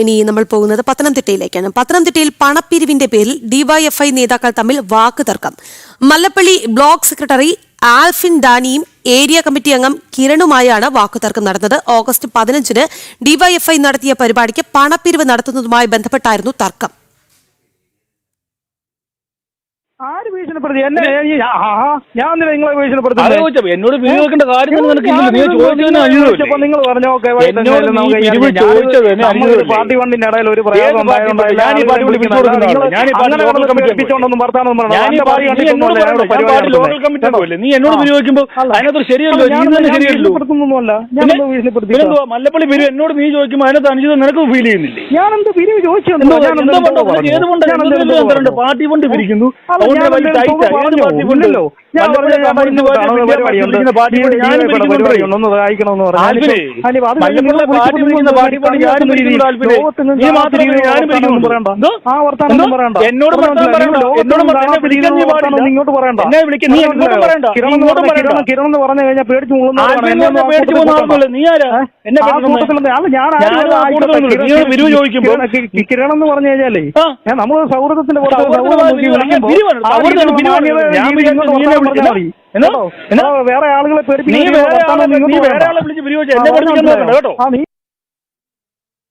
ഇനി നമ്മൾ പോകുന്നത് പത്തനംതിട്ടയിലേക്കാണ്. പത്തനംതിട്ടയിൽ പണപ്പിരിവിന്റെ പേരിൽ ഡിവൈഎഫ്ഐ നേതാക്കൾ തമ്മിൽ വാക്ക് തർക്കം. മല്ലപ്പള്ളി ബ്ലോക്ക് സെക്രട്ടറി ആൽഫിൻ ഡാനിയും ഏരിയ കമ്മിറ്റി അംഗം കിരണുമായാണ് വാക്കുതർക്കം നടന്നത്. ഓഗസ്റ്റ് 15-ന് ഡിവൈഎഫ്ഐ നടത്തിയ പരിപാടിക്ക് പണപ്പിരിവ് നടത്തുന്നതുമായി ബന്ധപ്പെട്ടായിരുന്നു തർക്കം. ആര് ഭീഷണിപ്പെടുത്തി? ഞാൻ നിങ്ങളെ ഭീഷണിപ്പെടുത്തി? എന്നോട് വീഴ്ക്കേണ്ട കാര്യം നിങ്ങൾ പറഞ്ഞു പാർട്ടി ഫണ്ടിന്റെ ഇടയിൽ ഒരു പ്രയാസം നീ എന്നോട് വിനിയോഗിക്കുമ്പോ അതിനകത്ത് ശരിയല്ലോ, ഭീഷണിപ്പെടുത്തുന്നൊന്നുമല്ല. ഞാനെന്തോ ഭീഷണിപ്പെടുത്തി? മല്ലപ്പള്ളി പിരിവ് എന്നോട് നീ ചോദിക്കുമ്പോൾ അതിനകത്ത് അനുചിതം നിനക്ക് ഫീൽ ചെയ്യുന്നില്ലേ? ഞാനെന്ത് പിരിവ് ചോദിച്ചു? പാർട്ടി ഫണ്ട് പിരിക്കുന്നു. ഇല്ലല്ലോ, ഞാൻ ഇങ്ങോട്ട് പറയണ്ട. കിരൺ എന്ന് പറഞ്ഞു കഴിഞ്ഞാൽ പേടിച്ചു കിരൺ എന്ന് പറഞ്ഞു കഴിഞ്ഞാലേ നമ്മൾ സൗഹൃദത്തിന്റെ വേറെ ആളുകളെ പേടിപ്പിക്കും. നീ വേറെ ആളെ വിളിച്ച് പിരിവെച്ച് എന്നെ പഠിപ്പിക്കാൻ കേട്ടോ.